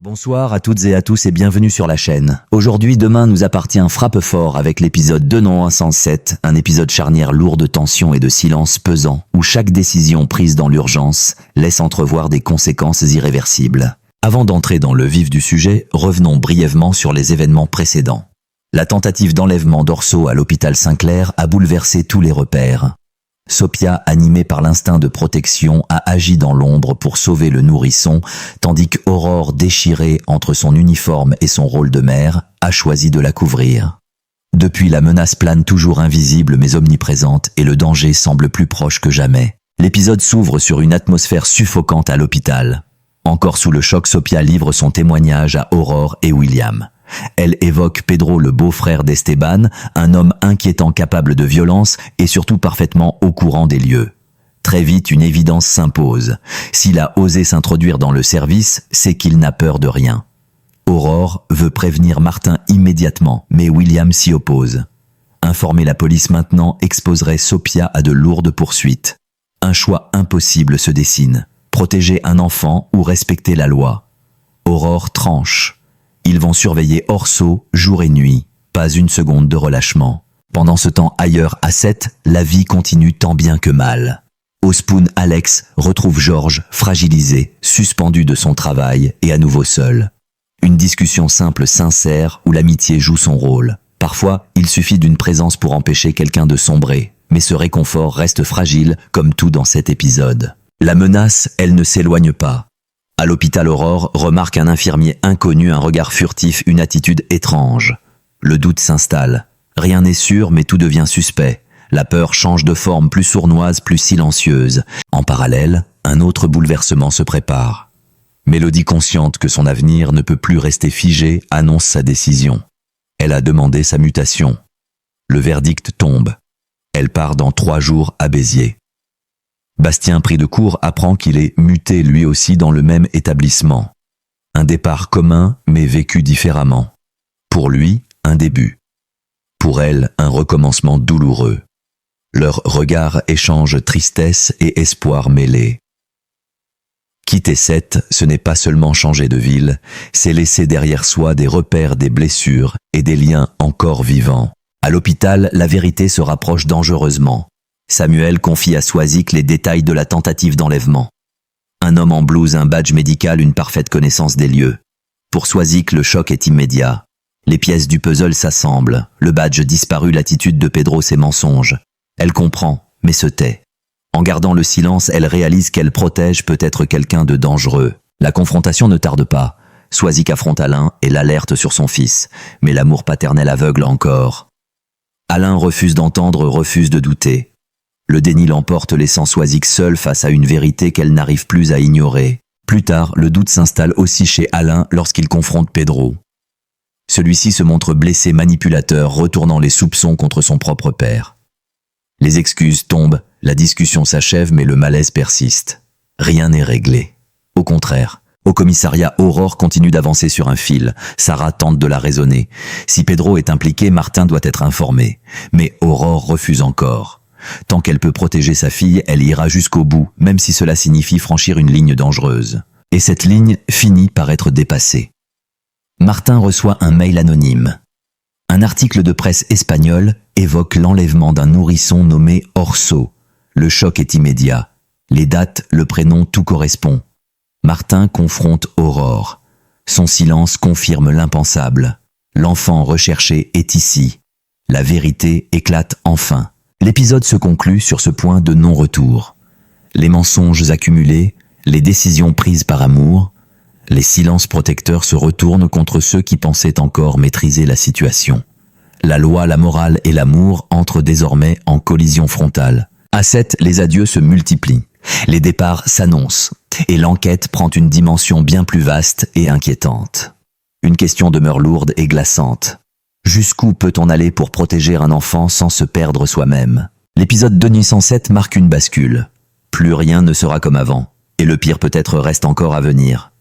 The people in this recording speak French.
Bonsoir à toutes et à tous et bienvenue sur la chaîne. Aujourd'hui, demain nous appartient Frappe Fort avec l'épisode 2-107, un épisode charnière lourd de tension et de silence pesant, où chaque décision prise dans l'urgence laisse entrevoir des conséquences irréversibles. Avant d'entrer dans le vif du sujet, revenons brièvement sur les événements précédents. La tentative d'enlèvement d'Orso à l'hôpital Saint-Clair a bouleversé tous les repères. Sophia, animée par l'instinct de protection, a agi dans l'ombre pour sauver le nourrisson, tandis qu'Aurore, déchirée entre son uniforme et son rôle de mère, a choisi de la couvrir. Depuis, la menace plane toujours invisible mais omniprésente et le danger semble plus proche que jamais. L'épisode s'ouvre sur une atmosphère suffocante à l'hôpital. Encore sous le choc, Sophia livre son témoignage à Aurore et William. Elle évoque Pedro, le beau-frère d'Esteban, un homme inquiétant capable de violence et surtout parfaitement au courant des lieux. Très vite, une évidence s'impose. S'il a osé s'introduire dans le service, c'est qu'il n'a peur de rien. Aurore veut prévenir Martin immédiatement, mais William s'y oppose. Informer la police maintenant exposerait Sophia à de lourdes poursuites. Un choix impossible se dessine. Protéger un enfant ou respecter la loi. Aurore tranche. Ils vont surveiller Orso jour et nuit, pas une seconde de relâchement. Pendant ce temps ailleurs à 7, la vie continue tant bien que mal. Au Spoon, Alex retrouve Georges fragilisé, suspendu de son travail et à nouveau seul. Une discussion simple, sincère, où l'amitié joue son rôle. Parfois, il suffit d'une présence pour empêcher quelqu'un de sombrer, mais ce réconfort reste fragile comme tout dans cet épisode. La menace, elle ne s'éloigne pas. À l'hôpital, Aurore remarque un infirmier inconnu, un regard furtif, une attitude étrange. Le doute s'installe. Rien n'est sûr, mais tout devient suspect. La peur change de forme, plus sournoise, plus silencieuse. En parallèle, un autre bouleversement se prépare. Mélodie, consciente que son avenir ne peut plus rester figé, annonce sa décision. Elle a demandé sa mutation. Le verdict tombe. Elle part dans 3 jours à Béziers. Bastien, pris de court, apprend qu'il est muté lui aussi dans le même établissement. Un départ commun, mais vécu différemment. Pour lui, un début. Pour elle, un recommencement douloureux. Leurs regards échangent tristesse et espoir mêlés. Quitter 7, ce n'est pas seulement changer de ville, c'est laisser derrière soi des repères, des blessures et des liens encore vivants. À l'hôpital, la vérité se rapproche dangereusement. Samuel confie à Swazik les détails de la tentative d'enlèvement. Un homme en blouse, un badge médical, une parfaite connaissance des lieux. Pour Swazik, le choc est immédiat. Les pièces du puzzle s'assemblent. Le badge disparu, l'attitude de Pedro, ses mensonges. Elle comprend, mais se tait. En gardant le silence, elle réalise qu'elle protège peut-être quelqu'un de dangereux. La confrontation ne tarde pas. Swazik affronte Alain et l'alerte sur son fils. Mais l'amour paternel aveugle encore. Alain refuse d'entendre, refuse de douter. Le déni l'emporte, laissant Swazik seule face à une vérité qu'elle n'arrive plus à ignorer. Plus tard, le doute s'installe aussi chez Alain lorsqu'il confronte Pedro. Celui-ci se montre blessé, manipulateur, retournant les soupçons contre son propre père. Les excuses tombent, la discussion s'achève, mais le malaise persiste. Rien n'est réglé. Au contraire, au commissariat, Aurore continue d'avancer sur un fil. Sarah tente de la raisonner. Si Pedro est impliqué, Martin doit être informé. Mais Aurore refuse encore. Tant qu'elle peut protéger sa fille, elle ira jusqu'au bout, même si cela signifie franchir une ligne dangereuse. Et cette ligne finit par être dépassée. Martin reçoit un mail anonyme. Un article de presse espagnol évoque l'enlèvement d'un nourrisson nommé Orso. Le choc est immédiat. Les dates, le prénom, tout correspond. Martin confronte Aurore. Son silence confirme l'impensable. L'enfant recherché est ici. La vérité éclate enfin. L'épisode se conclut sur ce point de non-retour. Les mensonges accumulés, les décisions prises par amour, les silences protecteurs se retournent contre ceux qui pensaient encore maîtriser la situation. La loi, la morale et l'amour entrent désormais en collision frontale. À 7, les adieux se multiplient. Les départs s'annoncent et l'enquête prend une dimension bien plus vaste et inquiétante. Une question demeure lourde et glaçante. Jusqu'où peut-on aller pour protéger un enfant sans se perdre soi-même? L'épisode 207 marque une bascule. Plus rien ne sera comme avant. Et le pire peut-être reste encore à venir.